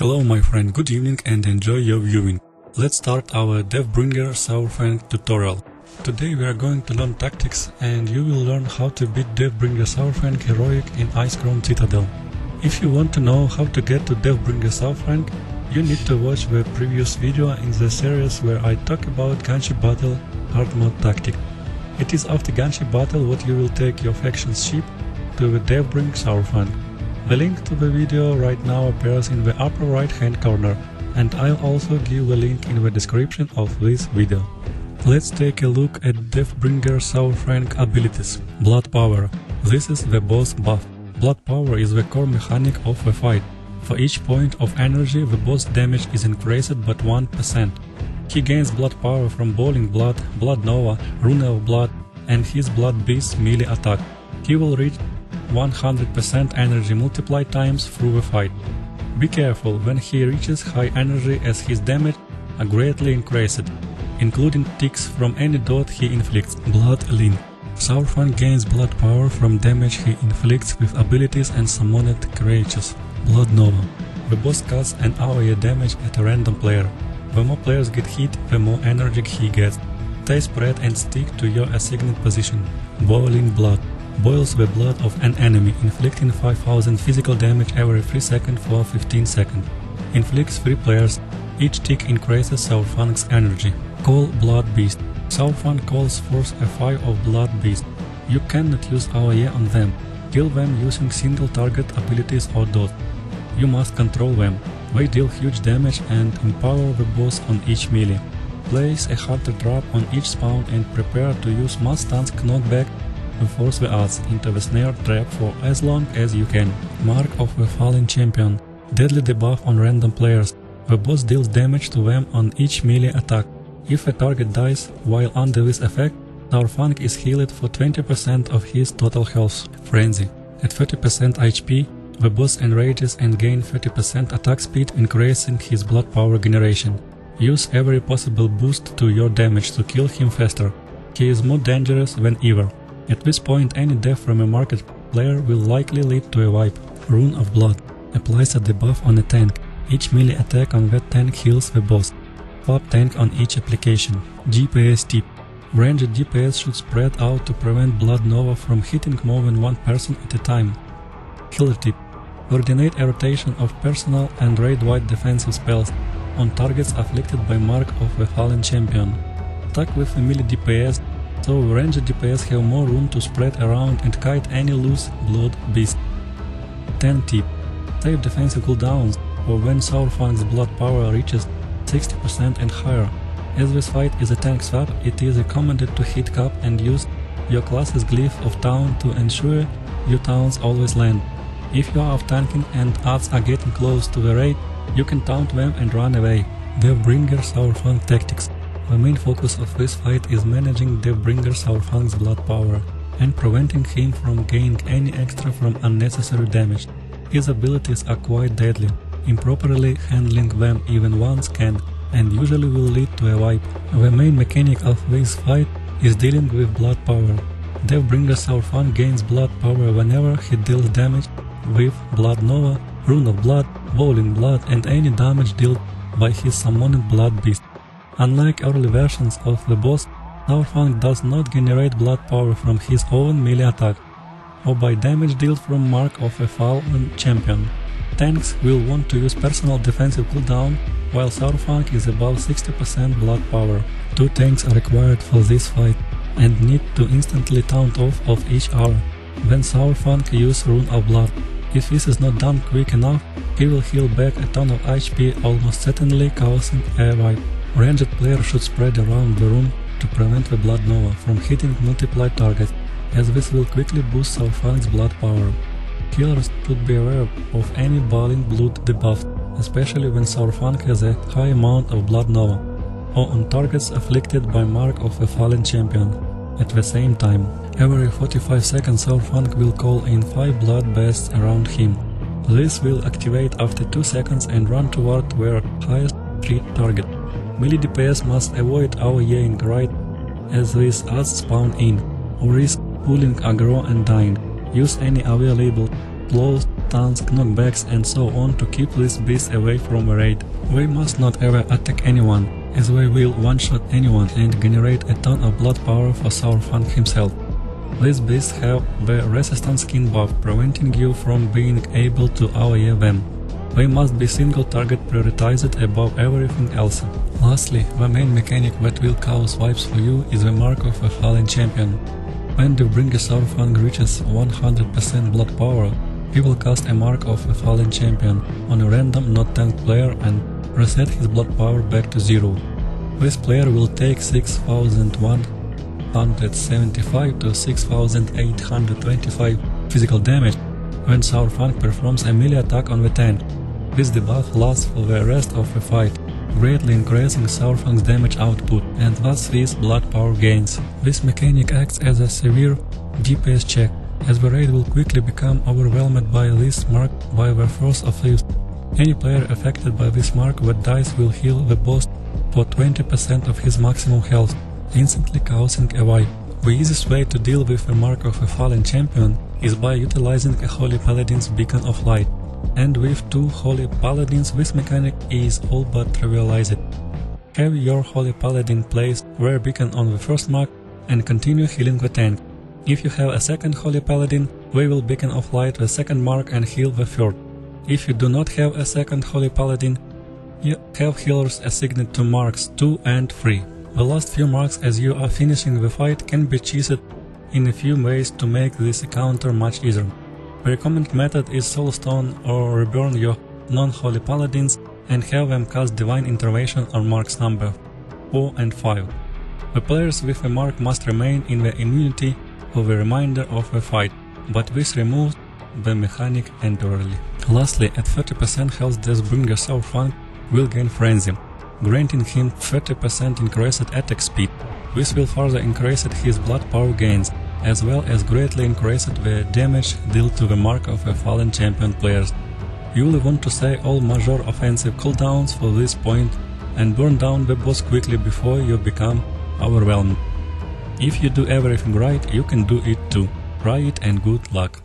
Hello my friend, good evening and enjoy your viewing. Let's start our Deathbringer Saurfang tutorial. Today we are going to learn tactics and you will learn how to beat Deathbringer Saurfang heroic in Icecrown Citadel. If you want to know how to get to Deathbringer Saurfang, you need to watch the previous video in the series where I talk about Gunship Battle hard mode tactic. It is after Gunship Battle what you will take your faction's ship to the Deathbringer Saurfang. The link to the video right now appears in the upper right hand corner, and I'll also give the link in the description of this video. Let's take a look at Deathbringer Saurfang abilities. Blood Power. This is the boss buff. Blood Power is the core mechanic of the fight. For each point of energy, the boss damage is increased by 1%. He gains blood power from Boiling Blood, Blood Nova, Rune of Blood, and his Blood Beast melee attack. He will reach 100% energy multiplied times through the fight. Be careful when he reaches high energy, as his damage are greatly increased, including ticks from any dot he inflicts. Blood Lean. Saurfang gains blood power from damage he inflicts with abilities and summoned creatures. Blood Nova. The boss casts an AoE damage at a random player. The more players get hit, the more energy he gets. They spread and stick to your assigned position. Boiling Blood. Boils the blood of an enemy, inflicting 5000 physical damage every 3 seconds for 15 seconds. Inflicts 3 players. Each tick increases Saurfang's energy. Call Blood Beast. Saurfang calls forth a fire of Blood Beast. You cannot use AoE on them. Kill them using single target abilities or dots. You must control them. They deal huge damage and empower the boss on each melee. Place a Hunter Trap on each spawn and prepare to use Mustang's knockback to force the odds into the snare trap for as long as you can. Mark of the Fallen Champion. Deadly debuff on random players. The boss deals damage to them on each melee attack. If a target dies while under this effect, Saurfang is healed for 20% of his total health. Frenzy. At 30% HP, the boss enrages and gains 30% attack speed, increasing his blood power generation. Use every possible boost to your damage to kill him faster. He is more dangerous than ever. At this point, any death from a market player will likely lead to a wipe. Rune of Blood. Applies a debuff on a tank. Each melee attack on that tank heals the boss. Swap tank on each application. DPS tip. Ranged DPS should spread out to prevent Blood Nova from hitting more than one person at a time. Healer tip. Coordinate a rotation of personal and raid-wide defensive spells on targets afflicted by Mark of the Fallen Champion. Attack with a melee DPS, so ranged DPS have more room to spread around and kite any loose Blood Beast. 10 tip. Save defensive cooldowns for when Saurfang's blood power reaches 60% and higher. As this fight is a tank swap, it is recommended to hit cap and use your class's Glyph of Town to ensure your towns always land. If you are off tanking and odds are getting close to the raid, you can taunt them and run away. Deathbringer Saurfang tactics. The main focus of this fight is managing Deathbringer Saurfang's blood power and preventing him from gaining any extra from unnecessary damage. His abilities are quite deadly. Improperly handling them even once can and usually will lead to a wipe. The main mechanic of this fight is dealing with blood power. Deathbringer Saurfang gains blood power whenever he deals damage with Blood Nova, Rune of Blood, Boiling Blood, and any damage dealt by his summoned Blood Beast. Unlike early versions of the boss, Saurfang does not generate blood power from his own melee attack, or by damage dealt from Mark of a Fallen Champion. Tanks will want to use personal defensive cooldown, while Saurfang is above 60% blood power. 2 tanks are required for this fight, and need to instantly taunt off of each hour. When Saurfang uses Rune of Blood. If this is not done quick enough, he will heal back a ton of HP, almost certainly causing a wipe. Ranged players should spread around the room to prevent the Blood Nova from hitting multiplied targets, as this will quickly boost Saurfang's blood power. Healers should be aware of any Boiling Blood debuff, especially when Saurfang has a high amount of Blood Nova, or on targets afflicted by Mark of a Fallen Champion. At the same time, every 45 seconds Saurfang will call in 5 blood beasts around him. This will activate after 2 seconds and run toward their highest threat target. Melee DPS must avoid AoEing right as these odds spawn in, or risk pulling aggro and dying. Use any available closed stuns, knockbacks and so on to keep this beast away from a raid. We must not ever attack anyone, as we will one-shot anyone and generate a ton of blood power for Saurfang himself. These beasts have the resistance skin buff, preventing you from being able to AoE them. They must be single target prioritized above everything else. Lastly, the main mechanic that will cause wipes for you is the mark of a fallen champion. When Deathbringer Saurfang reaches 100% blood power, he will cast a mark of a fallen champion on a random not tanked player and reset his blood power back to 0. This player will take 6175 to 6825 physical damage when Saurfang performs a melee attack on the tank. This debuff lasts for the rest of the fight, greatly increasing Saurfang's damage output and thus his blood power gains. This mechanic acts as a severe DPS check, as the raid will quickly become overwhelmed by this mark by the force of use. Any player affected by this mark that dies will heal the boss for 20% of his maximum health, instantly causing a wipe. The easiest way to deal with the mark of a fallen champion is by utilizing a Holy Paladins Beacon of Light, and with 2 Holy Paladins this mechanic is all but trivialized. Have your Holy Paladin placed their beacon on the first mark and continue healing the tank. If you have a second Holy Paladin, they will Beacon of Light the second mark and heal the third. If you do not have a second Holy Paladin, you have healers assigned to marks 2 and 3. The last few marks as you are finishing the fight can be cheated in a few ways to make this encounter much easier. The recommended method is Soulstone or reburn your non-Holy Paladins and have them cast Divine Intervention on marks number 4 and 5. The players with a mark must remain in the immunity for the remainder of the fight, but this removes the mechanic entirely. Lastly, at 30% health, Deathbringer Saurfang will gain Frenzy, granting him 30% increased attack speed. This will further increase his blood power gains, as well as greatly increase the damage dealt to the mark of a fallen champion players. You will want to say all major offensive cooldowns for this point and burn down the boss quickly before you become overwhelmed. If you do everything right, you can do it too. Try it and good luck.